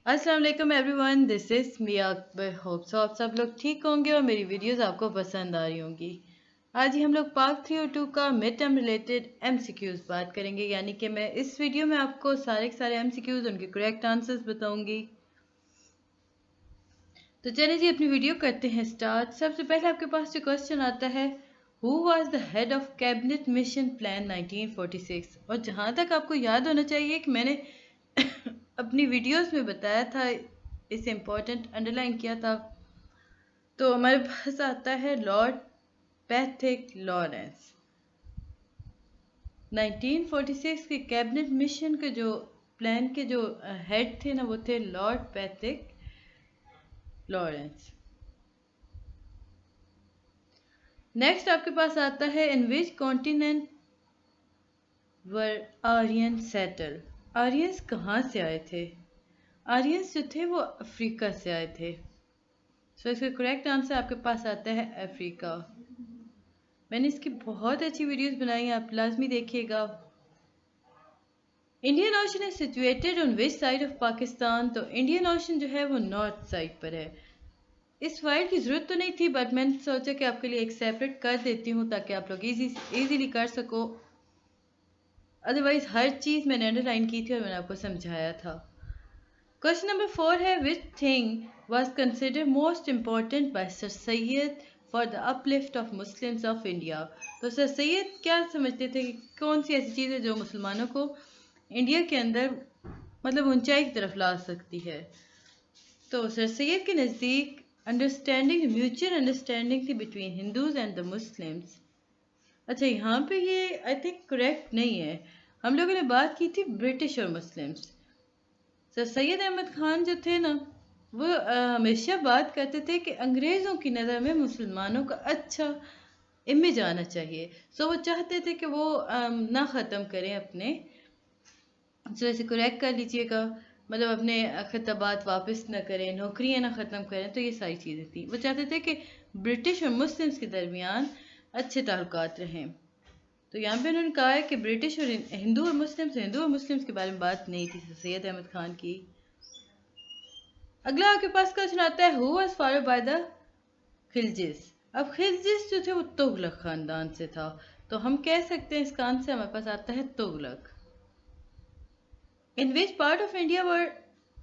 अस्सलाम वालेकुम everyone, this is Miya Akbar. Hope so आप सब लोग ठीक होंगे और मेरी वीडियोस आपको पसंद आ रही होंगी। आज ही हम लोग पार्ट 3 और 2 का मिड टर्म रिलेटेड एमसीक्यूज बात करेंगे, यानी कि मैं इस वीडियो में आपको सारे के सारे एमसीक्यूज उनके करेक्ट आंसर्स बताऊंगी। तो चलिए जी अपनी वीडियो करते हैं स्टार्ट। सबसे पहले आपके पास जो क्वेश्चन आता है, who was the head of cabinet mission plan 1946। और जहाँ तक आपको याद होना चाहिए कि मैंने अपनी वीडियोस में बताया था, इसे इम्पोर्टेंट अंडरलाइन किया था, तो हमारे पास आता है लॉर्ड पैट्रिक लॉरेंस। 1946 के कैबिनेट मिशन के जो प्लान के जो हेड थे ना, वो थे लॉर्ड पैट्रिक लॉरेंस। नेक्स्ट आपके पास आता है, in which continent were Aryan settle. Aryans कहाँ से आए थे? आर्यंस जो थे वो अफ्रीका से आए थे। सो इसका करेक्ट आंसर आपके पास आता है अफ्रीका। मैंने इसकी बहुत अच्छी वीडियोस बनाई हैं, आप लाजमी देखिएगा। Indian ocean is situated on which side of Pakistan. तो इंडियन ओशन जो है वो नॉर्थ साइड पर है। इस फाइल की ज़रूरत तो नहीं थी, बट मैंने सोचा कि आपके लिए एक सेपरेट कर देती हूँ ताकि आप लोग इजीली कर सको। अदरवाइज हर चीज़ मैंने अंडरलाइन की थी और मैंने आपको समझाया था। क्वेश्चन नंबर 4 है, which thing was consider most important by sir Syed for the uplift of Muslims of India. तो सर सैयद क्या समझते थे कि कौन सी ऐसी चीज़ है जो मुसलमानों को इंडिया के अंदर मतलब ऊंचाई की तरफ ला सकती है? तो सर सैयद के नज़दीक म्यूचुअल अंडरस्टैंडिंग थी between Hindus and the Muslims. अच्छा, यहाँ पे ये आई थिंक करेक्ट नहीं है। हम लोगों ने बात की थी ब्रिटिश और मुस्लिम्स। सर सैयद अहमद खान जो थे ना, वो हमेशा बात करते थे कि अंग्रेज़ों की नज़र में मुसलमानों का अच्छा इमेज आना चाहिए। सो वो चाहते थे कि वो ना ख़त्म करें अपने, सो इसे करेक्ट कर लीजिएगा, मतलब अपने खिताबात वापस न करें, नौकरियां ना ख़त्म करें। तो ये सारी चीज़ें थी। वो चाहते थे कि ब्रिटिश और मुस्लिम्स के दरमियान अच्छे ताल्लुकात रहें। तो यहाँ पे उन्होंने कहा है कि ब्रिटिश और हिंदू और मुस्लिम्स के बारे में बात नहीं थी सैयद अहमद खान की। अगला आपके पास क्वेश्चन आता है, who was followed by the Khiljis. अब खिलजिस जो थे वो तुगलक खानदान से था, तो हम कह सकते हैं इसका आंसर हमारे पास आता है Tughlaq. In which part of India were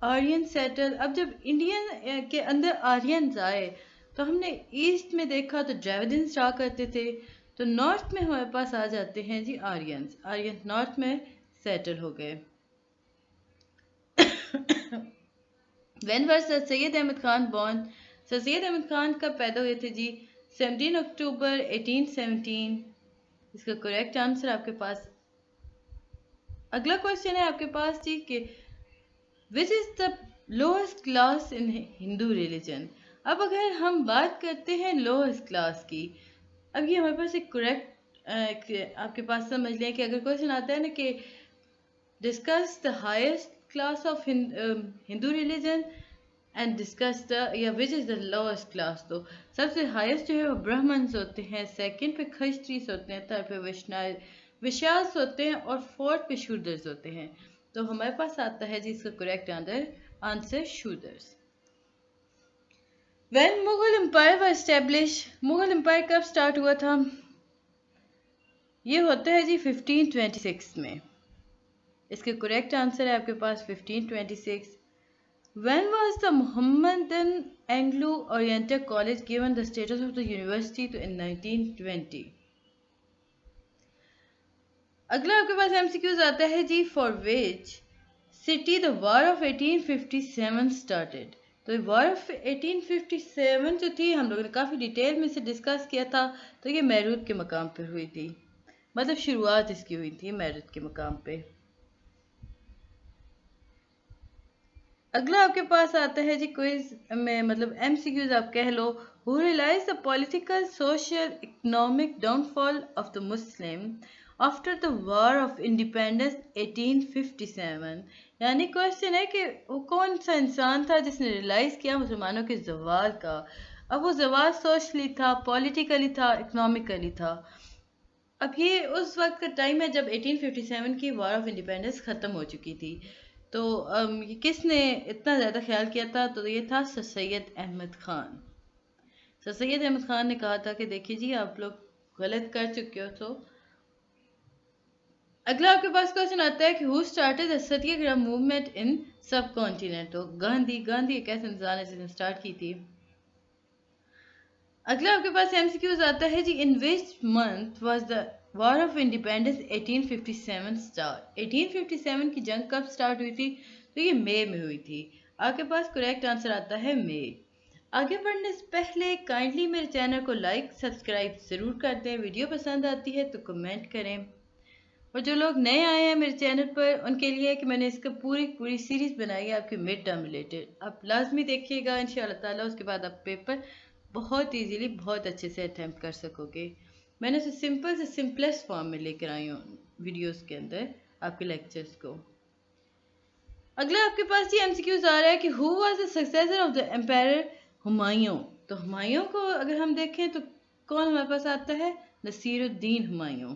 Aryan settle. अब जब इंडियन के अंदर आर्यंस आए तो हमने ईस्ट में देखा तो द्रविडियंस रहा करते थे, तो नॉर्थ में हमारे पास आ जाते हैं जी आर्यंस। आर्यंस नॉर्थ में सेटल हो गए। When were sir Syed Ahmad Khan born. Sir Syed Ahmad Khan कब पैदा हुए थे जी? 17 अक्टूबर 1817। इसका करेक्ट आंसर आपके पास। अगला क्वेश्चन है आपके पास जी कि विच is the lowest class in Hindu religion. अब अगर हम बात करते हैं लोएस्ट क्लास की, अब ये हमारे पास एक करेक्ट आपके पास समझ लें कि अगर क्वेश्चन आता है ना कि discuss the highest class of Hindu religion and discuss the या which is the lowest class, तो सबसे हाईएस्ट जो है वो ब्राह्मण्स होते हैं, सेकंड पे खस्त्रीस होते हैं, थर्ड पे विश्यास होते हैं और फोर्थ पे शूद्रस होते हैं। तो हमारे पास आता है जी इसका correct answer Shudras. When Mughal empire were establish. Mughal empire कब स्टार्ट हुआ था? ये होता है जी 1526 में। इसके करेक्ट आंसर है आपके पास 1526। When was the Mohammedan Anglo-Oriental College given the status of the university to in 1920? अगला आपके पास एमसीक्यूज आता है जी, for which city the war of 1857 started. तो वॉर ऑफ 1857 जो थी हम लोगों ने काफ़ी डिटेल में इसे डिस्कस किया था। तो ये मैरूत के मकाम पर हुई थी, मतलब शुरुआत इसकी हुई थी मैरूत के मकाम पे। अगला आपके पास आता है जी क्विज में, मतलब एमसीक्यूज आप कह लो। Who realize the political social economic downfall of the Muslim after the war of independence 1857। यानी क्वेश्चन है कि वो कौन सा इंसान था जिसने रियलाइज किया मुसलमानों के जवाल का। अब वो जवाल सोशली था, पॉलिटिकली था, इकोनॉमिकली था। अब ये उस वक्त का टाइम है जब 1857 की वॉर ऑफ इंडिपेंडेंस ख़त्म हो चुकी थी। तो ये किसने इतना ज़्यादा ख्याल किया था? तो ये था सर सैयद अहमद ख़ान। सर सैयद अहमद ख़ान ने कहा था कि देखिए जी, आप लोग गलत कर चुके हो। तो अगला आपके पास क्वेश्चन आता है कि who started the Satyagraha movement in सब कॉन्टिनेंट। तो गांधी एक ऐसे इंसान है जिसने स्टार्ट की थी। अगला आपके पास एमसीक्यूज आता है जी, in which month was the war of independence 1857 start. 1857 की जंग कब स्टार्ट हुई थी? तो ये मई में हुई थी। आपके पास करेक्ट आंसर आता है मई। आगे बढ़ने से पहले काइंडली मेरे चैनल को लाइक सब्सक्राइब जरूर कर दें। वीडियो पसंद आती है तो कमेंट करें। और जो लोग नए आए हैं मेरे चैनल पर, उनके लिए कि मैंने इसका पूरी सीरीज बनाई है आपके मिड टर्म रिलेटेड। आप लाजमी देखिएगा, इंशाल्लाह ताला उसके बाद आप पेपर बहुत इजीली बहुत अच्छे से अटैम्प्ट कर सकोगे। मैंने उसे सिंपल से सिंपलेस्ट फॉर्म में लेकर आई हूँ वीडियोस के अंदर आपके लेक्चर्स को। अगला आपके पास ये एमसीक्यूज आ रहा है कि who was the successor of the empire Humayun. तो हुमायूं को अगर हम देखें तो कौन हमारे पास आता है? नसीरुद्दीन हुमायूं।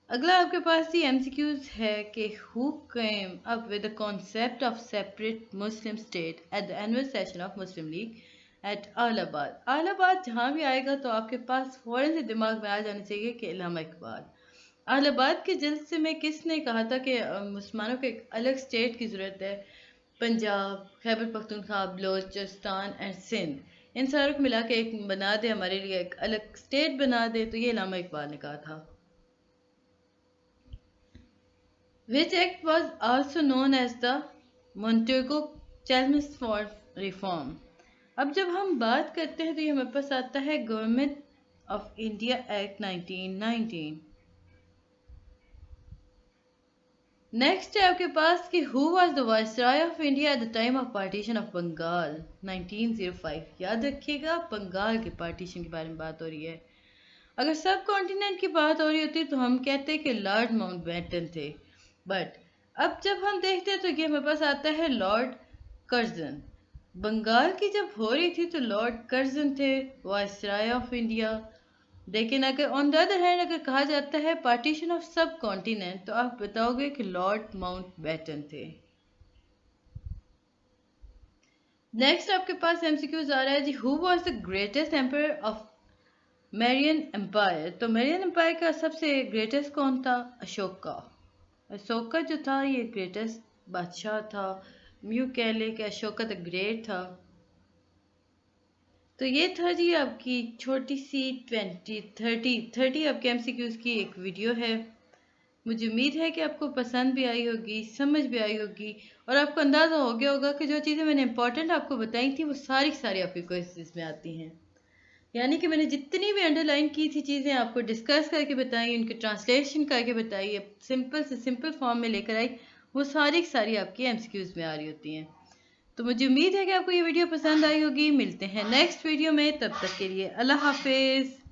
अगला आपके पास ये एमसीक्यूज है कि who came up with the concept of separate Muslim state at the annual session of Muslim League at Allahabad. Allahabad जहाँ भी आएगा तो आपके पास फौरन से दिमाग में आ जाना चाहिए कि इलामा इकबाल। अलाहाबाद के जलसे में किसने कहा था कि मुसलमानों को एक अलग स्टेट की ज़रूरत है? पंजाब, खैबर पख्तूनख्वा, बलोचिस्तान एंड सिंध, इन सारों को मिला के एक बना दे, हमारे लिए एक अलग स्टेट बना दे। तो ये इलामा इकबाल ने कहा था। Which act was also known as the Montego-Chelmsford Reform? अब जब हम बात करते हैं तो ये हमारे पास आता है government of India act 1919। Next है आपके पास कि who was the viceroy of India at the time of partition of Bengal 1905। याद रखिएगा, बंगाल के पार्टीशन के बारे में बात हो रही है। अगर सब कॉन्टिनेंट की बात हो रही होती तो हम कहते कि लॉर्ड माउंटबेटन थे, बट अब जब हम देखते हैं तो ये हमारे पास आता है लॉर्ड कर्जन। बंगाल की जब हो रही थी तो लॉर्ड कर्जन थे वायसराय ऑफ इंडिया। लेकिन अगर ऑन द अदर हैंड अगर कहा जाता है पार्टीशन ऑफ सब कॉन्टिनेंट तो आप बताओगे कि लॉर्ड माउंटबेटन थे। नेक्स्ट आपके पास एमसीक्यूज आ रहा है जी, who was the greatest empire of Mauryan empire. तो मेरियन एम्पायर का सबसे ग्रेटेस्ट कौन था? अशोका। अशोका जो था ये ग्रेटेस्ट बादशाह था। यूँ कह ले कि अशोका द ग्रेट था। तो ये था जी आपकी छोटी सी 30 आपके एमसीक्यूज की एक वीडियो है। मुझे उम्मीद है कि आपको पसंद भी आई होगी, समझ भी आई होगी, और आपको अंदाज़ा हो गया होगा कि जो चीज़ें मैंने इंपॉर्टेंट आपको बताई थी वो सारी आपके क्वेश्चंस में आती हैं। यानी कि मैंने जितनी भी अंडरलाइन की थी चीज़ें आपको डिस्कस करके बताई, उनके ट्रांसलेशन करके बताई, सिंपल से सिंपल फॉर्म में लेकर आई, वो सारी आपकी एमसीक्यूज में आ रही होती हैं। तो मुझे उम्मीद है कि आपको ये वीडियो पसंद आई होगी। मिलते हैं नेक्स्ट वीडियो में, तब तक के लिए अल्लाह हाफिज़।